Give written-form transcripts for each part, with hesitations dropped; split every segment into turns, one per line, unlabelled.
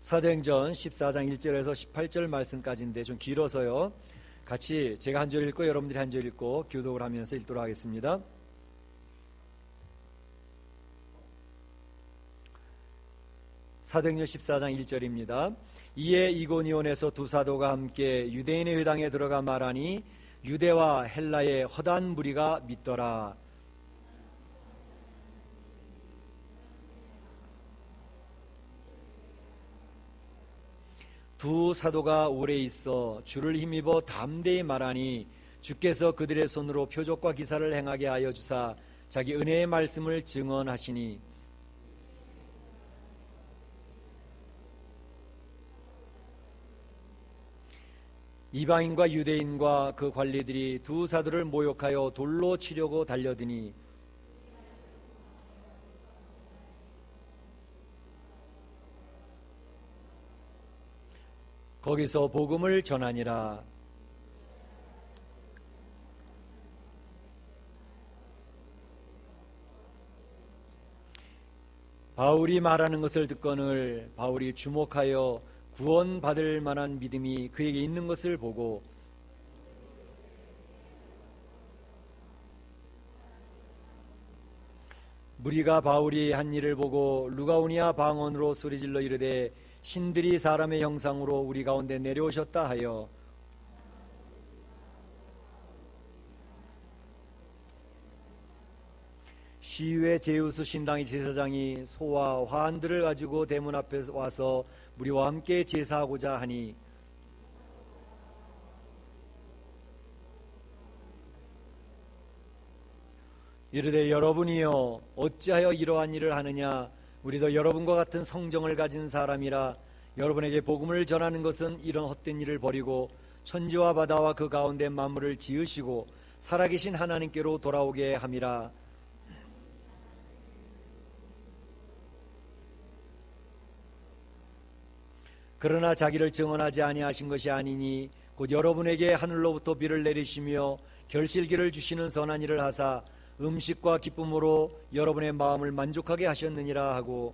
사도행전 14장 1절에서 18절 말씀까지인데 좀 길어서요. 같이 제가 한 절 읽고 여러분들이 한 절 읽고 교독을 하면서 읽도록 하겠습니다. 사도행전 14장 1절입니다. 이에 이고니온에서 두 사도가 함께 유대인의 회당에 들어가 말하니 유대와 헬라의 허다한 무리가 믿더라. 두 사도가 오래 있어 주를 힘입어 담대히 말하니 주께서 그들의 손으로 표적과 기사를 행하게 하여 주사 자기 은혜의 말씀을 증언하시니 이방인과 유대인과 그 관리들이 두 사도를 모욕하여 돌로 치려고 달려드니 거기서 복음을 전하니라. 바울이 말하는 것을 듣거늘 바울이 주목하여 구원받을 만한 믿음이 그에게 있는 것을 보고 무리가 바울이 한 일을 보고 루가오니아 방언으로 소리질러 이르되 신들이 사람의 형상으로 우리 가운데 내려오셨다 하여 시위의 제우스 신당의 제사장이 소와 화환들을 가지고 대문 앞에 와서 우리와 함께 제사하고자 하니 이르되 여러분이여 어찌하여 이러한 일을 하느냐. 우리도 여러분과 같은 성정을 가진 사람이라 여러분에게 복음을 전하는 것은 이런 헛된 일을 버리고 천지와 바다와 그 가운데 만물을 지으시고 살아계신 하나님께로 돌아오게 함이라. 그러나 자기를 증언하지 아니하신 것이 아니니 곧 여러분에게 하늘로부터 비를 내리시며 결실기를 주시는 선한 일을 하사 음식과 기쁨으로 여러분의 마음을 만족하게 하셨느니라 하고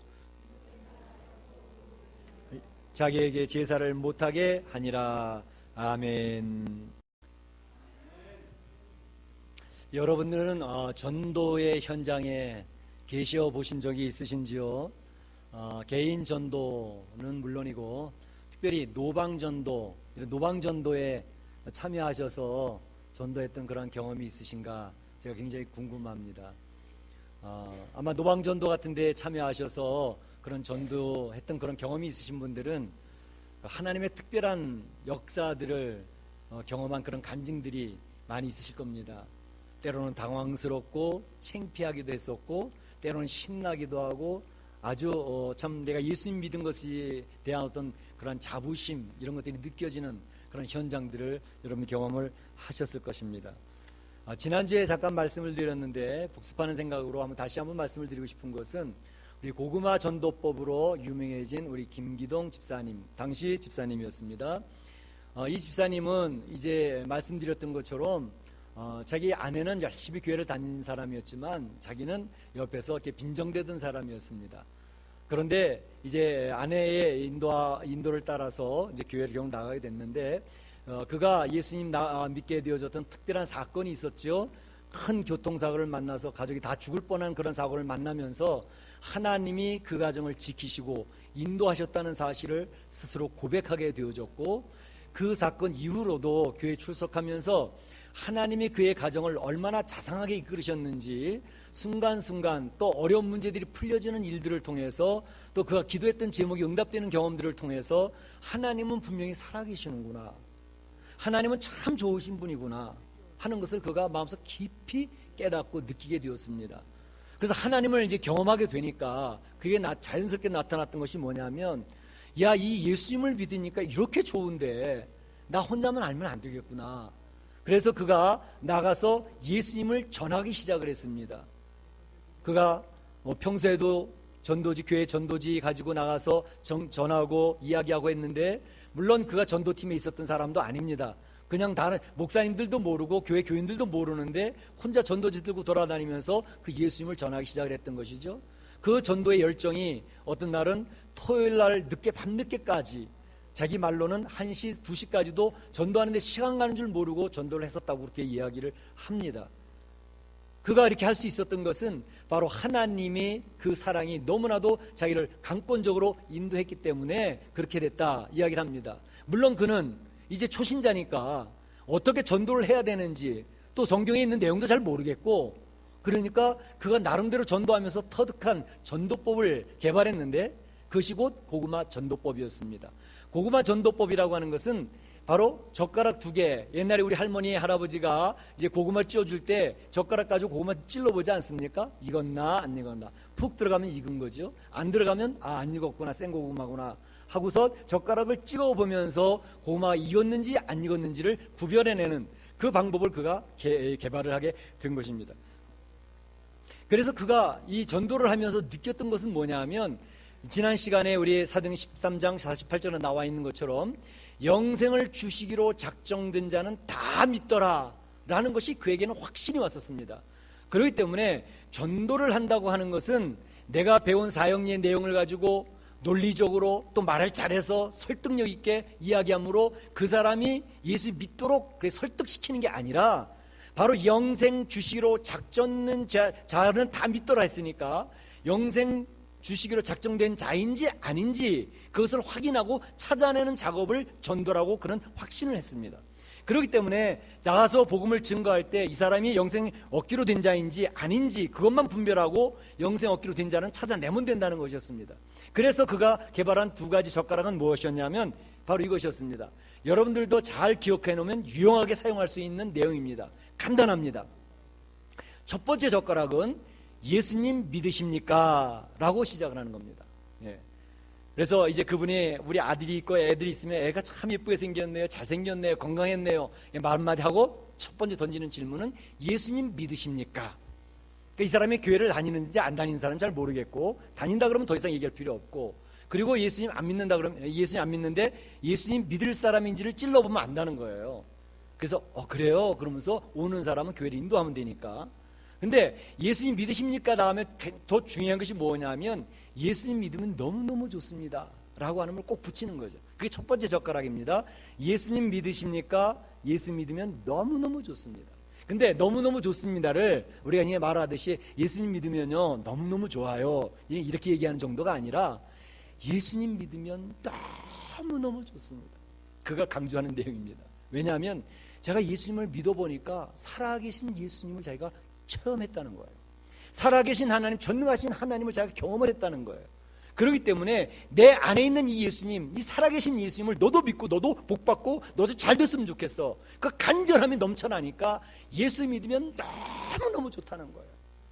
자기에게 제사를 못하게 하니라. 아멘. 여러분들은 전도의 현장에 계시어 보신 적이 있으신지요? 개인 전도는 물론이고 특별히 노방전도에 참여하셔서 전도했던 그런 경험이 있으신가 제가 굉장히 궁금합니다. 아마 노방전도 같은 데 참여하셔서 그런 전도했던 그런 경험이 있으신 분들은 하나님의 특별한 역사들을 경험한 그런 간증들이 많이 있으실 겁니다. 때로는 당황스럽고 창피하기도 했었고 때로는 신나기도 하고 아주 참 내가 예수님 믿은 것에 대한 어떤 그런 자부심 이런 것들이 느껴지는 그런 현장들을 여러분 경험을 하셨을 것입니다. 지난주에 잠깐 말씀을 드렸는데 복습하는 생각으로 다시 한번 말씀을 드리고 싶은 것은 우리 고구마 전도법으로 유명해진 우리 김기동 집사님, 당시 집사님이었습니다. 이 집사님은 이제 말씀드렸던 것처럼 자기 아내는 열심히 교회를 다니는 사람이었지만 자기는 옆에서 이렇게 빈정대던 사람이었습니다. 그런데 이제 아내의 인도를 따라서 이제 교회를 결국 나가게 됐는데 그가 예수님 믿게 되어졌던 특별한 사건이 있었죠. 큰 교통사고를 만나서 가족이 다 죽을 뻔한 그런 사고를 만나면서 하나님이 그 가정을 지키시고 인도하셨다는 사실을 스스로 고백하게 되어졌고 그 사건 이후로도 교회에 출석하면서 하나님이 그의 가정을 얼마나 자상하게 이끌으셨는지 순간순간 또 어려운 문제들이 풀려지는 일들을 통해서 또 그가 기도했던 제목이 응답되는 경험들을 통해서 하나님은 분명히 살아계시는구나, 하나님은 참 좋으신 분이구나 하는 것을 그가 마음속 깊이 깨닫고 느끼게 되었습니다. 그래서 하나님을 이제 경험하게 되니까 그게 자연스럽게 나타났던 것이 뭐냐면 야, 이 예수님을 믿으니까 이렇게 좋은데 나 혼자만 알면 안 되겠구나. 그래서 그가 나가서 예수님을 전하기 시작을 했습니다. 그가 평소에도 교회 전도지 가지고 나가서 전하고 이야기하고 했는데 물론 그가 전도팀에 있었던 사람도 아닙니다. 그냥 다른 목사님들도 모르고 교회 교인들도 모르는데 혼자 전도지 들고 돌아다니면서 그 예수님을 전하기 시작을 했던 것이죠. 그 전도의 열정이 어떤 날은 토요일 날 늦게 밤늦게까지 자기 말로는 1시, 2시까지도 전도하는데 시간 가는 줄 모르고 전도를 했었다고 그렇게 이야기를 합니다. 그가 이렇게 할 수 있었던 것은 바로 하나님이 그 사랑이 너무나도 자기를 강권적으로 인도했기 때문에 그렇게 됐다 이야기를 합니다. 물론 그는 이제 초신자니까 어떻게 전도를 해야 되는지 또 성경에 있는 내용도 잘 모르겠고, 그러니까 그가 나름대로 전도하면서 터득한 전도법을 개발했는데 그것이 곧 고구마 전도법이었습니다. 고구마 전도법이라고 하는 것은 바로 젓가락 2개, 옛날에 우리 할머니 할아버지가 이제 고구마 찧어줄 때 젓가락 가지고 고구마 찔러보지 않습니까? 익었나 안 익었나. 푹 들어가면 익은 거죠. 안 들어가면 안 익었구나, 생고구마구나 하고서 젓가락을 찍어보면서 고구마가 익었는지 안 익었는지를 구별해내는 그 방법을 그가 개발을 하게 된 것입니다. 그래서 그가 이 전도를 하면서 느꼈던 것은 뭐냐 하면, 지난 시간에 우리 사도행 13장 48절에 나와 있는 것처럼 영생을 주시기로 작정된 자는 다 믿더라 라는 것이 그에게는 확신이 왔었습니다. 그렇기 때문에 전도를 한다고 하는 것은 내가 배운 사형리의 내용을 가지고 논리적으로 또 말을 잘해서 설득력 있게 이야기함으로 그 사람이 예수 믿도록 설득시키는 게 아니라, 바로 영생 주시기로 작정된 자는 다 믿더라 했으니까 영생 주시기로 작정된 자인지 아닌지 그것을 확인하고 찾아내는 작업을 전도라고 그런 확신을 했습니다. 그렇기 때문에 나가서 복음을 증거할 때 이 사람이 영생 얻기로 된 자인지 아닌지 그것만 분별하고 영생 얻기로 된 자는 찾아내면 된다는 것이었습니다. 그래서 그가 개발한 2가지 젓가락은 무엇이었냐면 바로 이것이었습니다. 여러분들도 잘 기억해 놓으면 유용하게 사용할 수 있는 내용입니다. 간단합니다. 첫 번째 젓가락은 예수님 믿으십니까? 라고 시작을 하는 겁니다. 예. 그래서 이제 그분이 우리 아들이 있고 애들이 있으면 애가 참 예쁘게 생겼네요, 잘생겼네요, 건강했네요, 말 한마디 하고 첫 번째 던지는 질문은 예수님 믿으십니까? 그러니까 이 사람이 교회를 다니는지 안 다니는 사람은 잘 모르겠고, 다닌다 그러면 더 이상 얘기할 필요 없고, 그리고 예수님 안 믿는다 그러면 예수님 안 믿는데 예수님 믿을 사람인지를 찔러보면 안다는 거예요. 그래서 그래요? 그러면서 오는 사람은 교회를 인도하면 되니까. 근데 예수님 믿으십니까? 다음에 더 중요한 것이 뭐냐면 예수님 믿으면 너무너무 좋습니다 라고 하는 걸 꼭 붙이는 거죠. 그게 첫 번째 젓가락입니다. 예수님 믿으십니까? 예수 믿으면 너무너무 좋습니다. 근데 너무너무 좋습니다를 우리가 그냥 말하듯이 예수님 믿으면요 너무너무 좋아요 이렇게 얘기하는 정도가 아니라 예수님 믿으면 너무너무 좋습니다. 그가 강조하는 내용입니다. 왜냐하면 제가 예수님을 믿어보니까 살아계신 예수님을 자기가 체험했다는 거예요. 살아계신 하나님, 전능하신 하나님을 자기가 경험을 했다는 거예요. 그렇기 때문에 내 안에 있는 이 예수님, 이 살아계신 예수님을 너도 믿고 너도 복받고 너도 잘 됐으면 좋겠어. 그 간절함이 넘쳐나니까 예수 믿으면 너무너무 좋다는 거예요.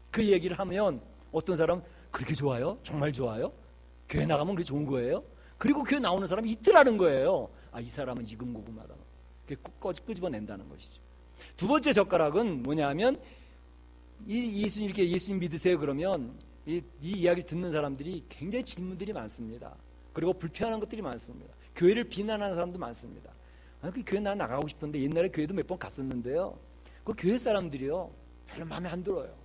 그 얘기를 하면 어떤 사람은 그렇게 좋아요? 정말 좋아요? 교회 나가면 그렇게 좋은 거예요? 그리고 교회 나오는 사람이 있더라는 거예요. 이 사람은 익은 고구마다. 끄집어낸다는 것이죠. 2번째 젓가락은 뭐냐면 예수님 이렇게 예수님 믿으세요 그러면 이 이야기를 듣는 사람들이 굉장히 질문들이 많습니다. 그리고 불편한 것들이 많습니다. 교회를 비난하는 사람도 많습니다. 그 교회 나 나가고 싶은데 옛날에 교회도 몇 번 갔었는데요, 그 교회 사람들이요 별로 마음에 안 들어요.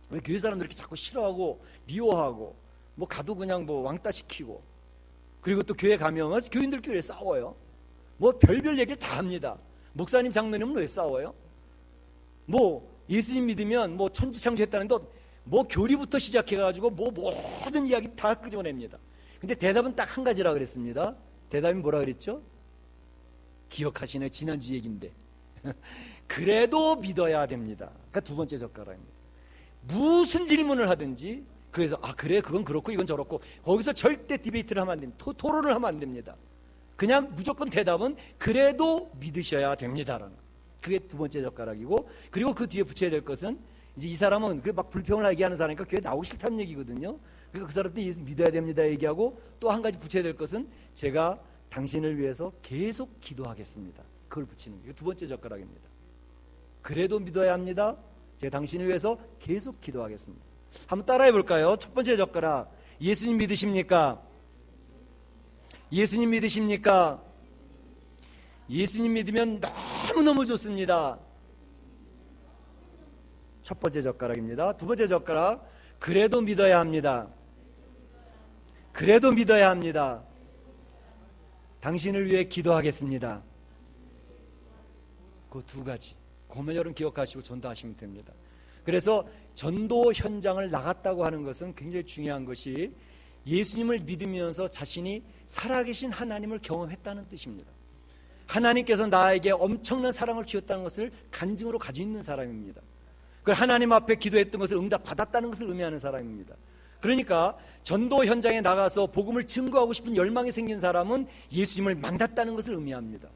왜 교회 사람들 이렇게 자꾸 싫어하고 미워하고 뭐 가도 그냥 뭐 왕따 시키고, 그리고 또 교회 가면 교인들끼리 싸워요. 뭐 별별 얘기를 다 합니다. 목사님 장로님은 왜 싸워요? 뭐 예수님 믿으면 뭐 천지창조했다는데 뭐 교리부터 시작해가지고 뭐 모든 이야기 다 끄집어냅니다. 근데 대답은 딱 한 가지라 그랬습니다. 대답이 뭐라 그랬죠? 기억하시네, 지난주 얘기인데 그래도 믿어야 됩니다. 그러니까 2번째 젓가락입니다. 무슨 질문을 하든지 그래서 그래 그건 그렇고 이건 저렇고 거기서 절대 디베이트를 하면 안 됩니다. 토론을 하면 안 됩니다. 그냥 무조건 대답은 그래도 믿으셔야 됩니다라는 거. 그게 2번째 젓가락이고, 그리고 그 뒤에 붙여야 될 것은 이제 이 사람은 막 불평을 얘기하는 사람이니까 교회 나오기 싫다는 얘기거든요. 그러니까 그 사람도 예수 믿어야 됩니다 얘기하고, 또 한 가지 붙여야 될 것은 제가 당신을 위해서 계속 기도하겠습니다. 그걸 붙이는 게 2번째 젓가락입니다. 그래도 믿어야 합니다. 제가 당신을 위해서 계속 기도하겠습니다. 한번 따라해 볼까요? 첫 번째 젓가락, 예수님 믿으십니까? 예수님 믿으십니까? 예수님 믿으면 너무너무 좋습니다. 첫 번째 젓가락입니다. 2번째 젓가락, 그래도 믿어야 합니다. 그래도 믿어야 합니다. 당신을 위해 기도하겠습니다. 그 두 가지, 그것만 여러분 기억하시고 전도하시면 됩니다. 그래서 전도 현장을 나갔다고 하는 것은 굉장히 중요한 것이 예수님을 믿으면서 자신이 살아계신 하나님을 경험했다는 뜻입니다. 하나님께서 나에게 엄청난 사랑을 주셨다는 것을 간증으로 가지고 있는 사람입니다. 그 하나님 앞에 기도했던 것을 응답받았다는 것을 의미하는 사람입니다. 그러니까 전도 현장에 나가서 복음을 증거하고 싶은 열망이 생긴 사람은 예수님을 만났다는 것을 의미합니다.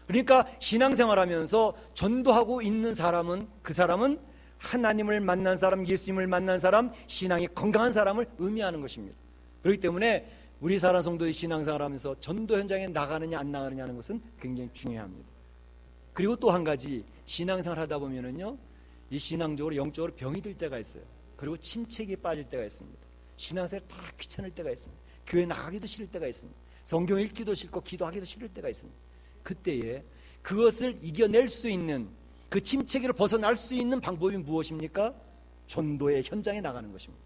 그러니까 신앙생활하면서 전도하고 있는 사람은, 그 사람은 하나님을 만난 사람, 예수님을 만난 사람, 신앙이 건강한 사람을 의미하는 것입니다. 그렇기 때문에 우리 사랑 성도의 신앙생활하면서 전도 현장에 나가느냐 안 나가느냐 하는 것은 굉장히 중요합니다. 그리고 또 한 가지, 신앙생활 하다 보면은요, 이 신앙적으로 영적으로 병이 들 때가 있어요. 그리고 침체기에 빠질 때가 있습니다. 신앙생활 다 귀찮을 때가 있습니다. 교회 나가기도 싫을 때가 있습니다. 성경 읽기도 싫고 기도하기도 싫을 때가 있습니다. 그때에 그것을 이겨낼 수 있는, 그 침체기를 벗어날 수 있는 방법이 무엇입니까? 전도의 현장에 나가는 것입니다.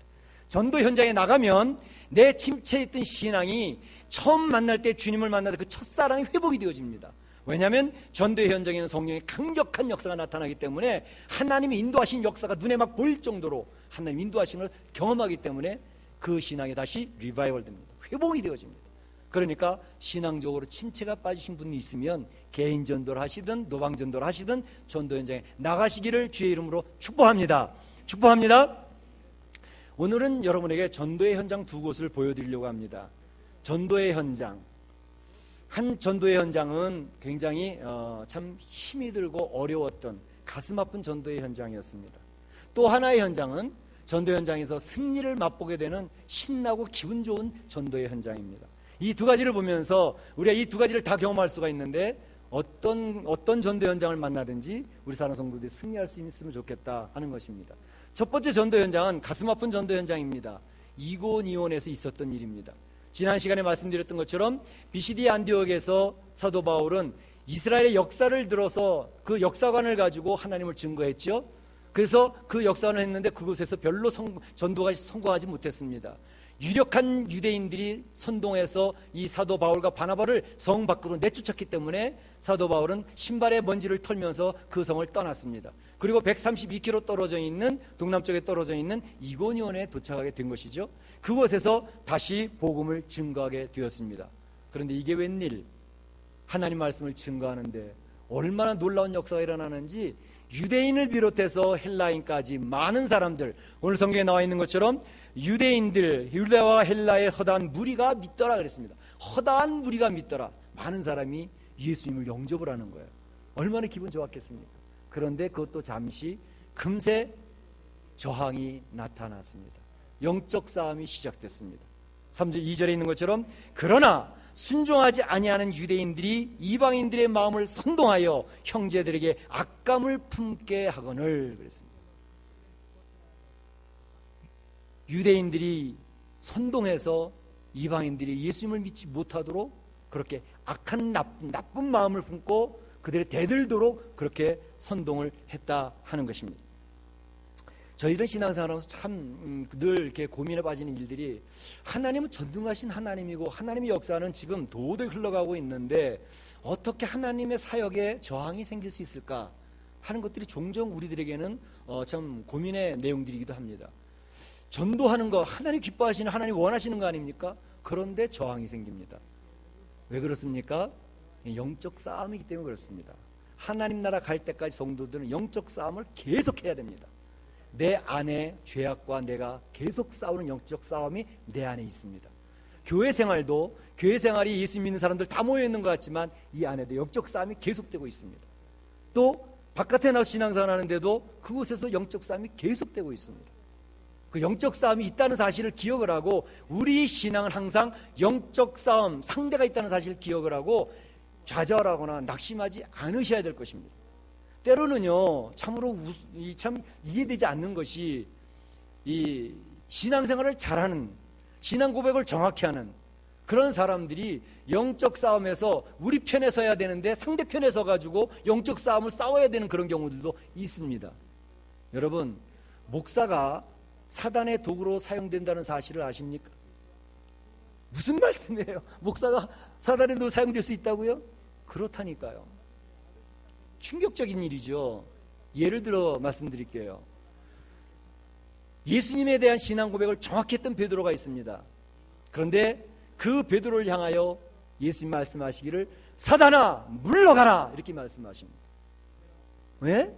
전도 현장에 나가면 내 침체에 있던 신앙이 처음 만날 때, 주님을 만날 때 그 첫사랑이 회복이 되어집니다. 왜냐하면 전도의 현장에는 성령의 강력한 역사가 나타나기 때문에 하나님이 인도하신 역사가 눈에 막 보일 정도로 하나님 인도하심을 경험하기 때문에 그 신앙이 다시 리바이벌 됩니다. 회복이 되어집니다. 그러니까 신앙적으로 침체가 빠지신 분이 있으면 개인 전도를 하시든 노방 전도를 하시든 전도 현장에 나가시기를 주의 이름으로 축복합니다. 축복합니다. 오늘은 여러분에게 전도의 현장 두 곳을 보여드리려고 합니다. 전도의 현장, 한 전도의 현장은 굉장히 참 힘이 들고 어려웠던 가슴 아픈 전도의 현장이었습니다. 또 하나의 현장은 전도 현장에서 승리를 맛보게 되는 신나고 기분 좋은 전도의 현장입니다. 이 두 가지를 보면서 우리가 이 두 가지를 다 경험할 수가 있는데 어떤 전도 현장을 만나든지 우리 사랑 성도들이 승리할 수 있으면 좋겠다 하는 것입니다. 첫 번째 전도 현장은 가슴 아픈 전도 현장입니다. 이고니온에서 있었던 일입니다. 지난 시간에 말씀드렸던 것처럼 BCD 안디옥에서 사도 바울은 이스라엘의 역사를 들어서 그 역사관을 가지고 하나님을 증거했죠. 그래서 그 역사관을 했는데 그곳에서 별로 전도가 성공하지 못했습니다. 유력한 유대인들이 선동해서 이 사도 바울과 바나바를 성 밖으로 내쫓았기 때문에 사도 바울은 신발의 먼지를 털면서 그 성을 떠났습니다. 그리고 132km 떨어져 있는, 동남쪽에 떨어져 있는 이고니온에 도착하게 된 것이죠. 그곳에서 다시 복음을 증거하게 되었습니다. 그런데 이게 웬일, 하나님 말씀을 증거하는데 얼마나 놀라운 역사가 일어나는지 유대인을 비롯해서 헬라인까지 많은 사람들, 오늘 성경에 나와 있는 것처럼 유대인들, 유대와 헬라의 허다한 무리가 믿더라 그랬습니다. 허다한 무리가 믿더라. 많은 사람이 예수님을 영접을 하는 거예요. 얼마나 기분 좋았겠습니까? 그런데 그것도 잠시, 금세 저항이 나타났습니다. 영적 싸움이 시작됐습니다. 3절 2절에 있는 것처럼 그러나 순종하지 아니하는 유대인들이 이방인들의 마음을 선동하여 형제들에게 악감을 품게 하거늘 그랬습니다. 유대인들이 선동해서 이방인들이 예수님을 믿지 못하도록 그렇게 악한 나쁜 마음을 품고 그들의 대들도록 그렇게 선동을 했다 하는 것입니다. 저희는 신앙생활하면서 참 늘 이렇게 고민에 빠지는 일들이, 하나님은 전능하신 하나님이고 하나님의 역사는 지금 도저히 흘러가고 있는데 어떻게 하나님의 사역에 저항이 생길 수 있을까 하는 것들이 종종 우리들에게는 참 고민의 내용들이기도 합니다. 전도하는 거 하나님 기뻐하시는, 하나님 원하시는 거 아닙니까? 그런데 저항이 생깁니다. 왜 그렇습니까? 영적 싸움이기 때문에 그렇습니다. 하나님 나라 갈 때까지 성도들은 영적 싸움을 계속해야 됩니다. 내 안에 죄악과 내가 계속 싸우는 영적 싸움이 내 안에 있습니다. 교회 생활도, 교회 생활이 예수 믿는 사람들 다 모여 있는 것 같지만 이 안에도 영적 싸움이 계속되고 있습니다. 또 바깥에 나와서 신앙생활 하는데도 그곳에서 영적 싸움이 계속되고 있습니다. 그 영적 싸움이 있다는 사실을 기억을 하고, 우리 신앙은 항상 영적 싸움, 상대가 있다는 사실을 기억을 하고 좌절하거나 낙심하지 않으셔야 될 것입니다. 때로는요, 참으로 참 이해되지 않는 것이, 이 신앙생활을 잘하는, 신앙 고백을 정확히 하는 그런 사람들이 영적 싸움에서 우리 편에 서야 되는데 상대편에 서가지고 영적 싸움을 싸워야 되는 그런 경우들도 있습니다. 여러분, 목사가 사단의 도구로 사용된다는 사실을 아십니까? 무슨 말씀이에요? 목사가 사단의 도로 사용될 수 있다고요? 그렇다니까요. 충격적인 일이죠. 예를 들어 말씀드릴게요. 예수님에 대한 신앙 고백을 정확히 했던 베드로가 있습니다. 그런데 그 베드로를 향하여 예수님 말씀하시기를 사단아 물러가라 이렇게 말씀하십니다. 왜?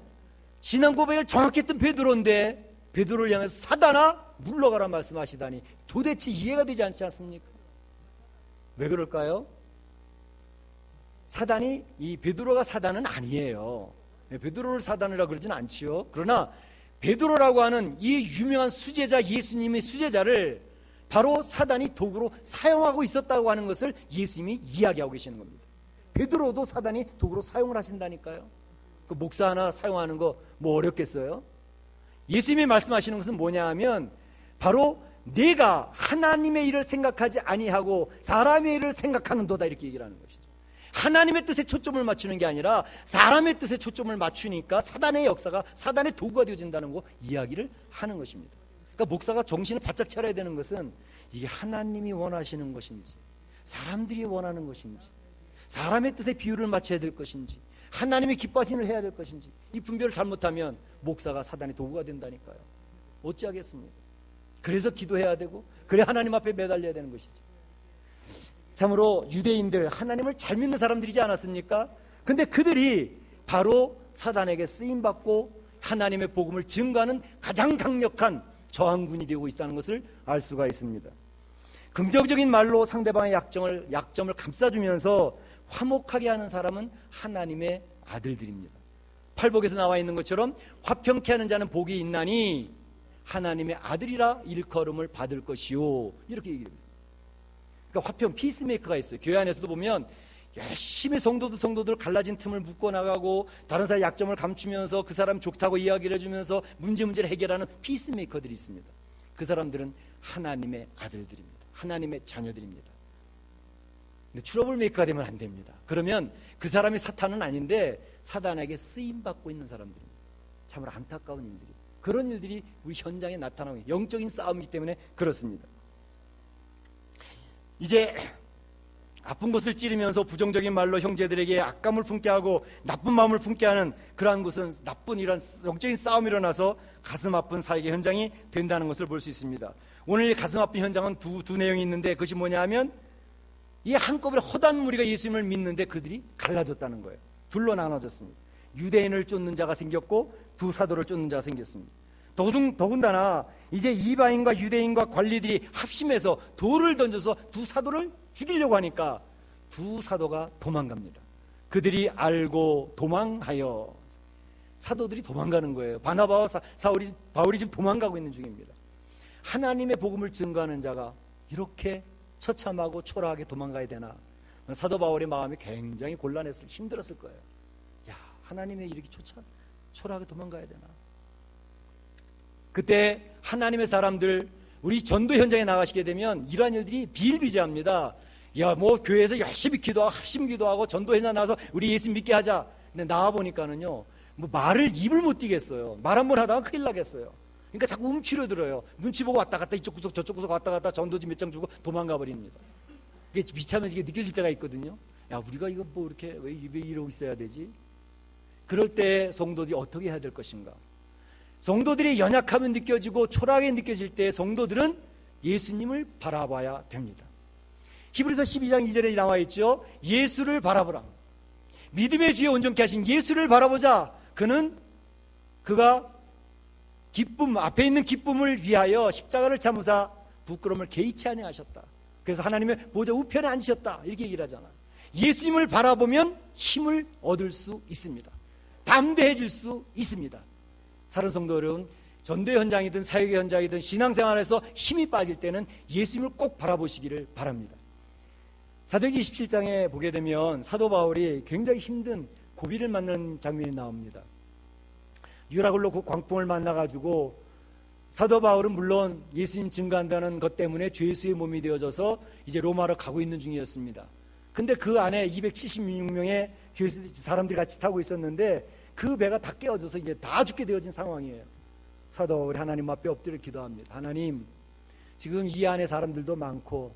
신앙 고백을 정확히 했던 베드로인데 베드로를 향해서 사단아 물러가라 말씀하시다니 도대체 이해가 되지 않지 않습니까? 왜 그럴까요? 사단이, 이 베드로가 사단은 아니에요. 베드로를 사단이라 그러진 않지요. 그러나 베드로라고 하는 이 유명한 수제자, 예수님의 수제자를 바로 사단이 도구로 사용하고 있었다고 하는 것을 예수님이 이야기하고 계시는 겁니다. 베드로도 사단이 도구로 사용을 하신다니까요. 그 목사 하나 사용하는 거 뭐 어렵겠어요? 예수님이 말씀하시는 것은 뭐냐 하면 바로 내가 하나님의 일을 생각하지 아니하고 사람의 일을 생각하는도다 이렇게 얘기를 하는 것이죠. 하나님의 뜻에 초점을 맞추는 게 아니라 사람의 뜻에 초점을 맞추니까 사단의 역사가 사단의 도구가 되어진다는 거 이야기를 하는 것입니다. 그러니까 목사가 정신을 바짝 차려야 되는 것은 이게 하나님이 원하시는 것인지 사람들이 원하는 것인지 사람의 뜻에 비율을 맞춰야 될 것인지 하나님이 기뻐하시는 일을 해야 될 것인지 이 분별을 잘못하면 목사가 사단의 도구가 된다니까요. 어찌하겠습니까? 그래서 기도해야 되고 그래 하나님 앞에 매달려야 되는 것이죠. 참으로 유대인들 하나님을 잘 믿는 사람들이지 않았습니까? 근데 그들이 바로 사단에게 쓰임받고 하나님의 복음을 증거하는 가장 강력한 저항군이 되고 있다는 것을 알 수가 있습니다. 긍정적인 말로 상대방의 약점을 감싸주면서 화목하게 하는 사람은 하나님의 아들들입니다. 팔복에서 나와 있는 것처럼 화평케 하는 자는 복이 있나니 하나님의 아들이라 일컬음을 받을 것이요 이렇게 얘기합니다. 그러니까 화평 피스메이커가 있어요. 교회 안에서도 보면 열심히 성도들 갈라진 틈을 묶어나가고 다른 사람의 약점을 감추면서 그 사람 좋다고 이야기를 해주면서 문제를 해결하는 피스메이커들이 있습니다. 그 사람들은 하나님의 아들들입니다. 하나님의 자녀들입니다. 근데 트러블 메이커가 되면 안 됩니다. 그러면 그 사람이 사탄은 아닌데 사단에게 쓰임받고 있는 사람들입니다. 참으로 안타까운 일들이 그런 일들이 우리 현장에 나타나고 영적인 싸움이기 때문에 그렇습니다. 이제 아픈 곳을 찌르면서 부정적인 말로 형제들에게 악감을 품게 하고 나쁜 마음을 품게 하는 그러한 것은 나쁜 이런 영적인 싸움이 일어나서 가슴 아픈 사역의 현장이 된다는 것을 볼 수 있습니다. 오늘 가슴 아픈 현장은 두 내용이 있는데 그것이 뭐냐 하면 이 한꺼번에 허다한 무리가 예수님을 믿는데 그들이 갈라졌다는 거예요. 둘로 나눠졌습니다. 유대인을 쫓는 자가 생겼고 두 사도를 쫓는 자가 생겼습니다. 더군다나 이제 이방인과 유대인과 관리들이 합심해서 돌을 던져서 두 사도를 죽이려고 하니까 두 사도가 도망갑니다. 그들이 알고 도망하여 사도들이 도망가는 거예요. 바나바와 바울이 지금 도망가고 있는 중입니다. 하나님의 복음을 증거하는 자가 이렇게 처참하고 초라하게 도망가야 되나? 사도 바울의 마음이 굉장히 힘들었을 거예요. 야, 하나님의 이렇게 초라하게 도망가야 되나? 그때 하나님의 사람들 우리 전도 현장에 나가시게 되면 이러한 일들이 비일비재합니다. 야, 뭐 교회에서 열심히 기도하고 합심 기도하고 전도 현장 나와서 우리 예수 믿게 하자. 근데 나와 보니까는요, 뭐 말을 입을 못 띄겠어요. 말 한 번 하다가 큰일 나겠어요. 그러니까 자꾸 움츠려들어요. 눈치 보고 왔다 갔다 이쪽 구석 저쪽 구석 왔다 갔다 전도지 몇 장 주고 도망가 버립니다. 이게 비참해서 이게 느껴질 때가 있거든요. 야, 우리가 이거 뭐 이렇게 왜 이러고 있어야 되지? 그럴 때 성도들이 어떻게 해야 될 것인가? 성도들이 연약하면 느껴지고 초라하게 느껴질 때 성도들은 예수님을 바라봐야 됩니다. 히브리서 12장 2절에 나와 있죠. 예수를 바라보라. 믿음의 주에 온전케 하신 예수를 바라보자. 그가 기쁨, 앞에 있는 기쁨을 위하여 십자가를 참으사 부끄러움을 개의치 아니하셨다. 그래서 하나님의 보좌 우편에 앉으셨다. 이렇게 얘기를 하잖아. 예수님을 바라보면 힘을 얻을 수 있습니다. 담대해질 수 있습니다. 사랑하는 성도 여러분, 전도 현장이든 사역의 현장이든 신앙생활에서 힘이 빠질 때는 예수님을 꼭 바라보시기를 바랍니다. 사도행전 27장에 보게 되면 사도 바울이 굉장히 힘든 고비를 맞는 장면이 나옵니다. 유라굴로 그 광풍을 만나가지고 사도 바울은 물론 예수님 증거한다는 것 때문에 죄수의 몸이 되어져서 이제 로마로 가고 있는 중이었습니다. 근데 그 안에 276명의 사람들이 같이 타고 있었는데 그 배가 다 깨어져서 이제 다 죽게 되어진 상황이에요. 사도 바울이 하나님 앞에 엎드려 기도합니다. 하나님, 지금 이 안에 사람들도 많고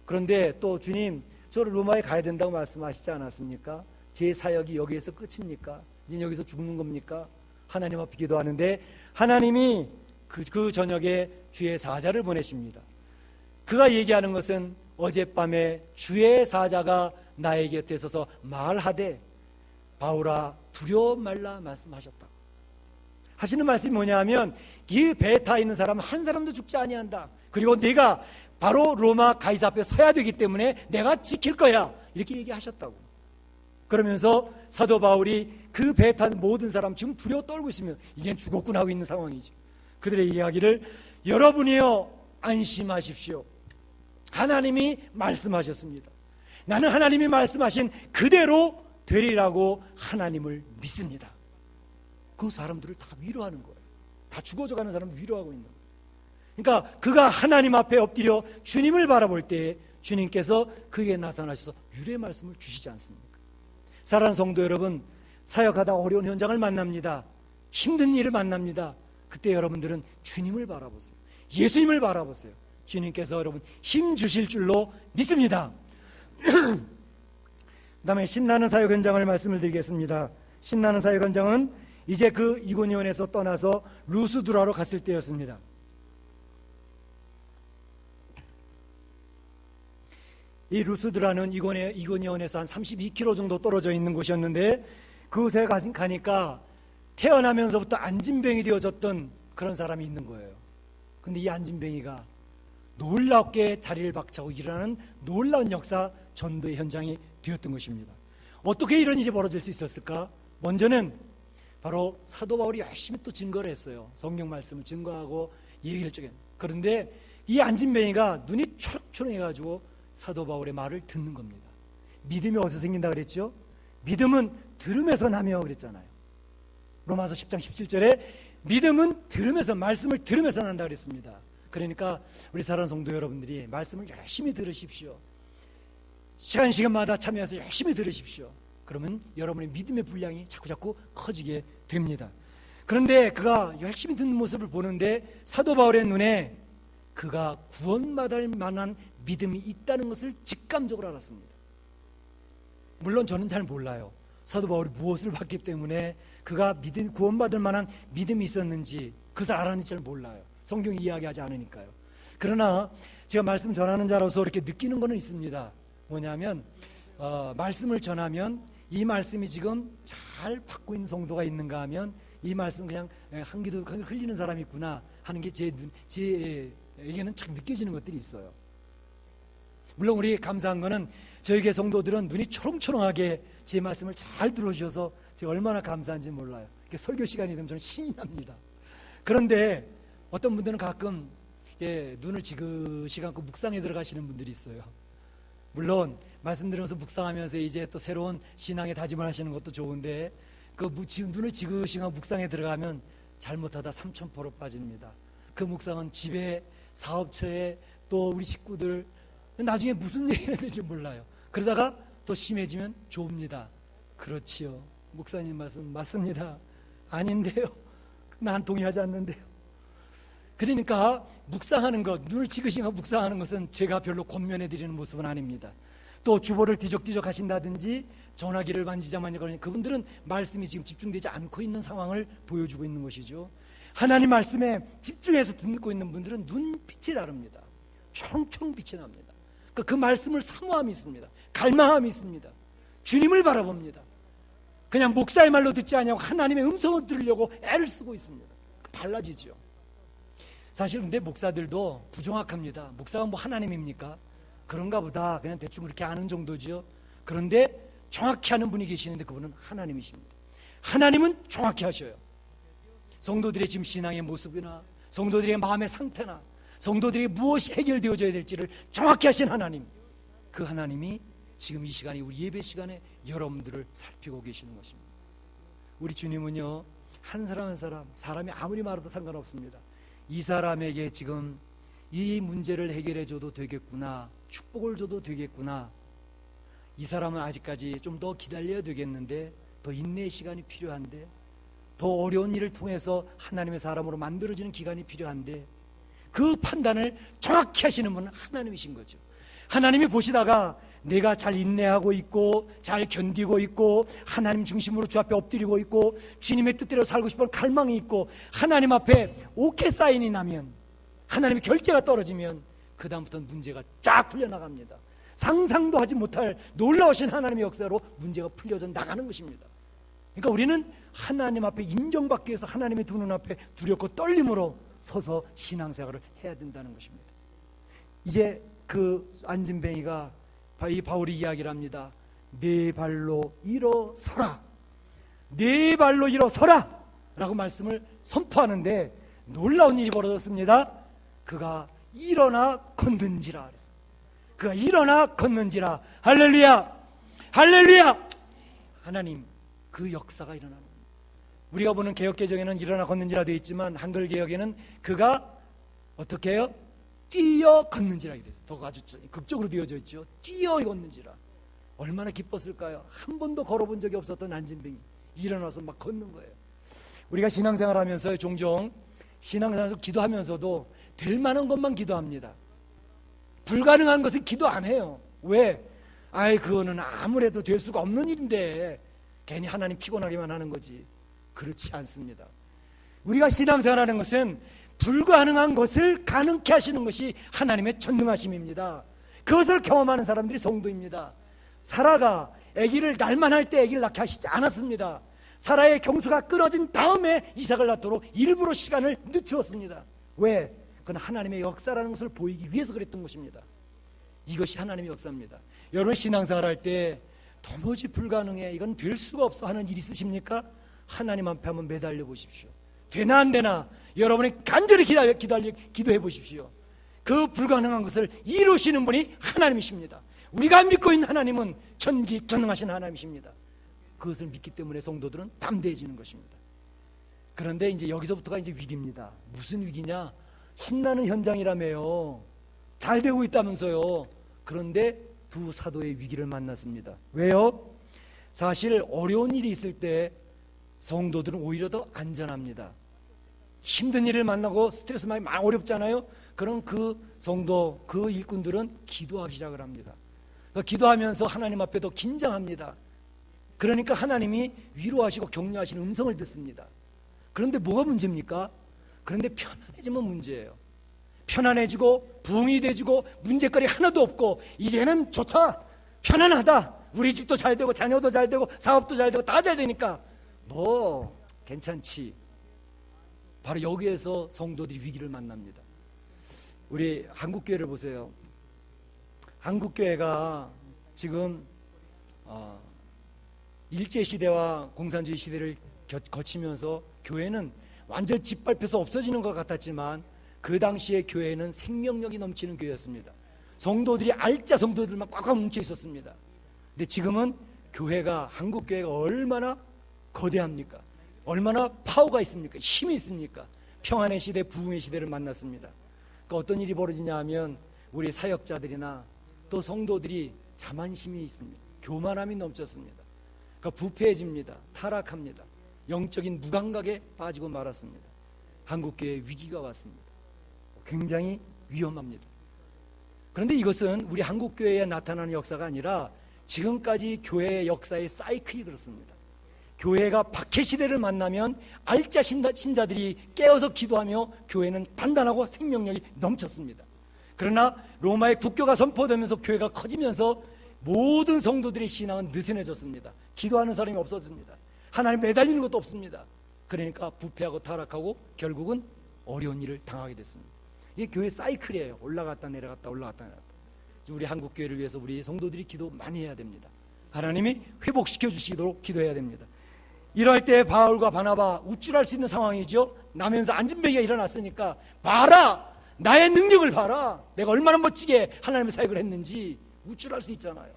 그런데 또 주님, 저를 로마에 가야 된다고 말씀하시지 않았습니까? 제 사역이 여기에서 끝입니까? 이제 여기서 죽는 겁니까? 하나님 앞에 기도하는데 하나님이 그 저녁에 주의 사자를 보내십니다. 그가 얘기하는 것은 어젯밤에 주의 사자가 나의 곁에 서서 말하되 바울아 두려워 말라 말씀하셨다. 하시는 말씀이 뭐냐 하면 이 배에 타 있는 사람은 한 사람도 죽지 아니한다. 그리고 내가 바로 로마 가이사 앞에 서야 되기 때문에 내가 지킬 거야. 이렇게 얘기하셨다고. 그러면서 사도 바울이 그 배에 탄 모든 사람 지금 두려워 떨고 있으면 이젠 죽었구나 하고 있는 상황이죠. 그들의 이야기를 여러분이요 안심하십시오. 하나님이 말씀하셨습니다. 나는 하나님이 말씀하신 그대로 되리라고 하나님을 믿습니다. 그 사람들을 다 위로하는 거예요. 다 죽어져가는 사람을 위로하고 있는 거예요. 그러니까 그가 하나님 앞에 엎드려 주님을 바라볼 때 주님께서 그에게 나타나셔서 유례의 말씀을 주시지 않습니까? 사랑하는 성도 여러분, 사역하다 어려운 현장을 만납니다. 힘든 일을 만납니다. 그때 여러분들은 주님을 바라보세요. 예수님을 바라보세요. 주님께서 여러분 힘 주실 줄로 믿습니다. 그 다음에 신나는 사역 현장을 말씀을 드리겠습니다. 신나는 사역 현장은 이제 그 이고니온에서 떠나서 루스드라로 갔을 때였습니다. 이 루스드라는 이고니온에서 한 32km 정도 떨어져 있는 곳이었는데 그곳에 가니까 태어나면서부터 안진뱅이 되어졌던 그런 사람이 있는 거예요. 근데 이 안진뱅이가 놀랍게 자리를 박차고 일어나는 놀라운 역사 전도의 현장이 되었던 것입니다. 어떻게 이런 일이 벌어질 수 있었을까? 먼저는 바로 사도 바울이 열심히 또 증거를 했어요. 성경 말씀을 증거하고 얘기를 쪼개. 그런데 이 안진뱅이가 눈이 초롱초롱해가지고 사도 바울의 말을 듣는 겁니다. 믿음이 어디서 생긴다 그랬죠? 믿음은 들음에서 나며 그랬잖아요. 로마서 10장 17절에 믿음은 들으면서, 말씀을 들으면서 난다 그랬습니다. 그러니까 우리 사랑하는 성도 여러분들이 말씀을 열심히 들으십시오. 시간마다 참여해서 열심히 들으십시오. 그러면 여러분의 믿음의 분량이 자꾸 커지게 됩니다. 그런데 그가 열심히 듣는 모습을 보는데 사도 바울의 눈에 그가 구원받을 만한 믿음이 있다는 것을 직감적으로 알았습니다. 물론 저는 잘 몰라요. 사도 바울이 무엇을 봤기 때문에 그가 구원받을 만한 믿음이 있었는지 그것을 알았는지 잘 몰라요. 성경이 이야기하지 않으니까요. 그러나 제가 말씀 전하는 자로서 이렇게 느끼는 것은 있습니다. 뭐냐면 말씀을 전하면 이 말씀이 지금 잘 받고 있는 성도가 있는가 하면 이 말씀 그냥 한 기도 흘리는 사람이 있구나 하는 게 제에게는 참 느껴지는 것들이 있어요. 물론 우리 감사한 거는 저희 교회 성도들은 눈이 초롱초롱하게 제 말씀을 잘 들어주셔서 제가 얼마나 감사한지 몰라요. 설교 시간이 되면 저는 신이 납니다. 그런데 어떤 분들은 가끔 눈을 지그시 감고 묵상에 들어가시는 분들이 있어요. 물론 말씀드리면서 묵상하면서 이제 또 새로운 신앙의 다짐을 하시는 것도 좋은데 눈을 지그시 감고 묵상에 들어가면 잘못하다 삼천포로 빠집니다. 그 묵상은 집에, 사업처에, 또 우리 식구들, 나중에 무슨 얘기를 했는지 몰라요. 그러다가 또 심해지면 좁니다. 그렇지요. 목사님 말씀 맞습니다. 아닌데요. 난 동의하지 않는데요. 그러니까 묵상하는 것, 눈을 지그시고 묵상하는 것은 제가 별로 권면해드리는 모습은 아닙니다. 또 주보를 뒤적뒤적 하신다든지 전화기를 만지작만지작 거리는 그분들은 말씀이 지금 집중되지 않고 있는 상황을 보여주고 있는 것이죠. 하나님 말씀에 집중해서 듣고 있는 분들은 눈빛이 다릅니다. 초롱초롱 빛이 납니다. 그 말씀을 사모함이 있습니다. 갈망함이 있습니다. 주님을 바라봅니다. 그냥 목사의 말로 듣지 않냐고 하나님의 음성을 들으려고 애를 쓰고 있습니다. 달라지죠. 사실 근데 목사들도 부정확합니다. 목사가 뭐 하나님입니까? 그런가 보다 그냥 대충 그렇게 아는 정도죠. 그런데 정확히 아는 분이 계시는데 그분은 하나님이십니다. 하나님은 정확히 하셔요. 성도들의 지금 신앙의 모습이나 성도들의 마음의 상태나 성도들이 무엇이 해결되어져야 될지를 정확히 하신 하나님, 그 하나님이 지금 이 시간에 우리 예배 시간에 여러분들을 살피고 계시는 것입니다. 우리 주님은요 한 사람 한 사람, 사람이 아무리 말해도 상관없습니다. 이 사람에게 지금 이 문제를 해결해 줘도 되겠구나, 축복을 줘도 되겠구나, 이 사람은 아직까지 좀 더 기다려야 되겠는데, 더 인내의 시간이 필요한데, 더 어려운 일을 통해서 하나님의 사람으로 만들어지는 기간이 필요한데, 그 판단을 정확히 하시는 분은 하나님이신 거죠.
하나님이 보시다가 내가 잘 인내하고 있고 잘 견디고 있고 하나님 중심으로 주 앞에 엎드리고 있고 주님의 뜻대로 살고 싶은 갈망이 있고 하나님 앞에 오케이 사인이 나면, 하나님의 결제가 떨어지면 그 다음부터는 문제가 쫙 풀려나갑니다. 상상도 하지 못할 놀라우신 하나님의 역사로 문제가 풀려져 나가는 것입니다. 그러니까 우리는 하나님 앞에 인정받기 위해서 하나님의 두 눈앞에 두렵고 떨림으로 서서 신앙생활을 해야 된다는 것입니다. 이제 그 안진뱅이가 이 바울이 이야기를 합니다. 네 발로 일어서라, 네 발로 일어서라 라고 말씀을 선포하는데 놀라운 일이 벌어졌습니다. 그가 일어나 걷는지라 그랬어요. 그가 일어나 걷는지라. 할렐루야, 할렐루야. 하나님 그 역사가 일어나는 겁니다. 우리가 보는 개역개정에는 일어나 걷는지라 되어 있지만 한글 개역에는 그가 어떻게 해요? 뛰어 걷는지라 되어 있어요. 더 아주 극적으로 되어져 있죠. 뛰어 걷는지라. 얼마나 기뻤을까요? 한 번도 걸어본 적이 없었던 안진뱅이 일어나서 막 걷는 거예요. 우리가 신앙생활하면서 종종 신앙생활에서 기도하면서도 될 만한 것만 기도합니다. 불가능한 것은 기도 안 해요. 왜? 그거는 아무래도 될 수가 없는 일인데 괜히 하나님 피곤하게만 하는 거지. 그렇지 않습니다. 우리가 신앙생활하는 것은 불가능한 것을 가능케 하시는 것이 하나님의 전능하심입니다. 그것을 경험하는 사람들이 성도입니다. 사라가 아기를 날만 할 때 아기를 낳게 하시지 않았습니다. 사라의 경수가 끊어진 다음에 이삭을 낳도록 일부러 시간을 늦추었습니다. 왜? 그건 하나님의 역사라는 것을 보이기 위해서 그랬던 것입니다. 이것이 하나님의 역사입니다. 여러분 신앙생활 할 때 도무지 불가능해, 이건 될 수가 없어 하는 일 있으십니까? 하나님 앞에 한번 매달려 보십시오. 되나 안 되나 여러분이 간절히 기도해 보십시오. 그 불가능한 것을 이루시는 분이 하나님이십니다. 우리가 믿고 있는 하나님은 전지전능하신 하나님이십니다. 그것을 믿기 때문에 성도들은 담대해지는 것입니다. 그런데 이제 여기서부터가 이제 위기입니다. 무슨 위기냐? 신나는 현장이라며요. 잘 되고 있다면서요. 그런데 두 사도의 위기를 만났습니다. 왜요? 사실 어려운 일이 있을 때 성도들은 오히려 더 안전합니다. 힘든 일을 만나고 스트레스 많이 어렵잖아요. 그럼 그 성도, 그 일꾼들은 기도하기 시작을 합니다. 그러니까 기도하면서 하나님 앞에 더 긴장합니다. 그러니까 하나님이 위로하시고 격려하시는 음성을 듣습니다. 그런데 뭐가 문제입니까? 그런데 편안해지면 문제예요. 편안해지고 부흥이 되지고 문제거리 하나도 없고 이제는 좋다, 편안하다, 우리 집도 잘 되고 자녀도 잘 되고 사업도 잘 되고 다 잘 되니까 뭐 괜찮지. 바로 여기에서 성도들이 위기를 만납니다. 우리 한국교회를 보세요. 한국교회가 지금 일제시대와 공산주의 시대를 거치면서 교회는 완전 짓밟혀서 없어지는 것 같았지만 그 당시에 교회는 생명력이 넘치는 교회였습니다. 성도들이 알짜 성도들만 꽉꽉 뭉쳐 있었습니다. 근데 지금은 교회가, 한국교회가 얼마나 거대합니까? 얼마나 파워가 있습니까? 힘이 있습니까? 평안의 시대, 부흥의 시대를 만났습니다. 그러니까 어떤 일이 벌어지냐 하면 우리 사역자들이나 또 성도들이 자만심이 있습니다. 교만함이 넘쳤습니다. 그러니까 부패해집니다. 타락합니다. 영적인 무감각에 빠지고 말았습니다. 한국교회에 위기가 왔습니다. 굉장히 위험합니다. 그런데 이것은 우리 한국교회에 나타나는 역사가 아니라 지금까지 교회의 역사의 사이클이 그렇습니다. 교회가 박해시대를 만나면 알짜 신자들이 깨어서 기도하며 교회는 단단하고 생명력이 넘쳤습니다. 그러나 로마의 국교가 선포되면서 교회가 커지면서 모든 성도들의 신앙은 느슨해졌습니다. 기도하는 사람이 없어집니다. 하나님 매달리는 것도 없습니다. 그러니까 부패하고 타락하고 결국은 어려운 일을 당하게 됐습니다. 이게 교회 사이클이에요. 올라갔다 내려갔다 올라갔다 내려갔다. 우리 한국교회를 위해서 우리 성도들이 기도 많이 해야 됩니다. 하나님이 회복시켜 주시도록 기도해야 됩니다. 이럴 때 바울과 바나바 우쭐할 수 있는 상황이죠. 나면서 안진뱅이가 일어났으니까 봐라, 나의 능력을 봐라, 내가 얼마나 멋지게 하나님의 사역을 했는지 우쭐할 수 있잖아요.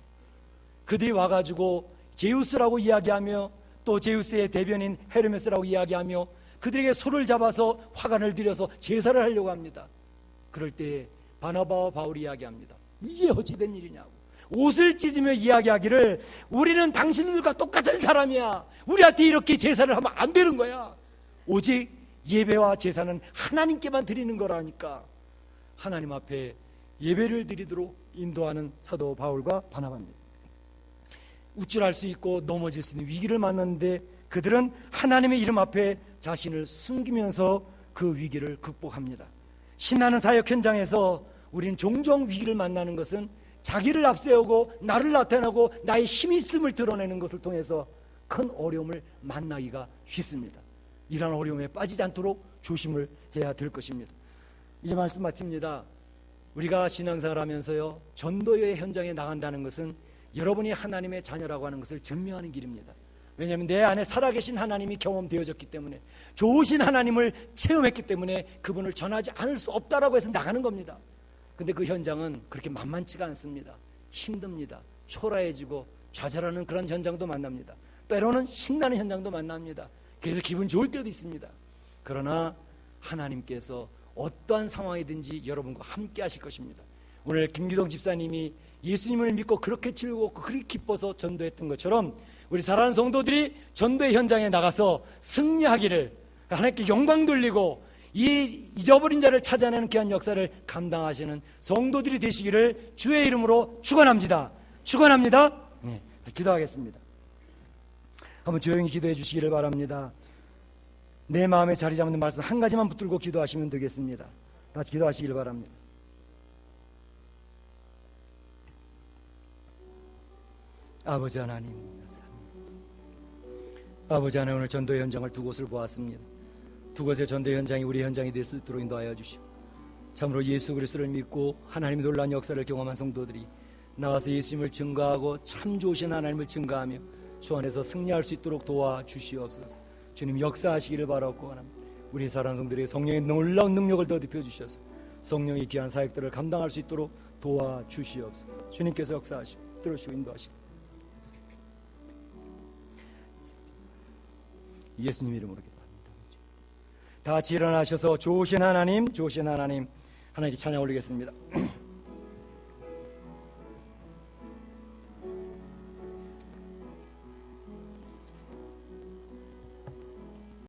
그들이 와가지고 제우스라고 이야기하며 또 제우스의 대변인 헤르메스라고 이야기하며 그들에게 손을 잡아서 화관을 들여서 제사를 하려고 합니다. 그럴 때 바나바와 바울이 이야기합니다. 이게 어찌된 일이냐고. 옷을 찢으며 이야기하기를 우리는 당신들과 똑같은 사람이야, 우리한테 이렇게 제사를 하면 안 되는 거야. 오직 예배와 제사는 하나님께만 드리는 거라니까. 하나님 앞에 예배를 드리도록 인도하는 사도 바울과 바나바입니다. 우쭐할 수 있고 넘어질 수 있는 위기를 만났는데 그들은 하나님의 이름 앞에 자신을 숨기면서 그 위기를 극복합니다. 신나는 사역 현장에서 우리는 종종 위기를 만나는 것은 자기를 앞세우고 나를 나타내고 나의 힘이 있음을 드러내는 것을 통해서 큰 어려움을 만나기가 쉽습니다. 이러한 어려움에 빠지지 않도록 조심을 해야 될 것입니다. 이제 말씀 마칩니다. 우리가 신앙생활 하면서요, 전도의 현장에 나간다는 것은 여러분이 하나님의 자녀라고 하는 것을 증명하는 길입니다. 왜냐하면 내 안에 살아계신 하나님이 경험되어졌기 때문에, 좋으신 하나님을 체험했기 때문에 그분을 전하지 않을 수 없다라고 해서 나가는 겁니다. 근데 그 현장은 그렇게 만만치가 않습니다. 힘듭니다. 초라해지고 좌절하는 그런 현장도 만납니다. 때로는 신나는 현장도 만납니다. 그래서 기분 좋을 때도 있습니다. 그러나 하나님께서 어떠한 상황이든지 여러분과 함께 하실 것입니다. 오늘 김기동 집사님이 예수님을 믿고 그렇게 즐겁고 그렇게 기뻐서 전도했던 것처럼 우리 사랑하는 성도들이 전도의 현장에 나가서 승리하기를, 하나님께 영광 돌리고 이 잊어버린 자를 찾아내는 귀한 역사를 감당하시는 성도들이 되시기를 주의 이름으로 축원합니다. 축원합니다. 네, 기도하겠습니다. 한번 조용히 기도해 주시기를 바랍니다. 내 마음에 자리 잡는 말씀 한 가지만 붙들고 기도하시면 되겠습니다. 같이 기도하시기를 바랍니다. 아버지 하나님, 아버지 하나님, 오늘 전도 현장을 두 곳을 보았습니다. 두 곳의 전도 현장이 우리 현장이 될 수 있도록 인도하여 주시고, 참으로 예수 그리스도를 믿고 하나님의 놀라운 역사를 경험한 성도들이 나가서 예수님을 증거하고 참 좋으신 하나님을 증거하며 주 안에서 승리할 수 있도록 도와주시옵소서. 주님 역사하시기를 바라옵고 합니다. 우리 사랑하는 성도들의 성령의 놀라운 능력을 더 입혀주셔서 성령의 귀한 사역들을 감당할 수 있도록 도와주시옵소서. 주님께서 역사하시고 들으시고 인도하시고 예수님 이름으로 기도합니다. 다 같이 일어나셔서 좋으신 하나님, 좋으신 하나님, 하나님께 찬양 올리겠습니다.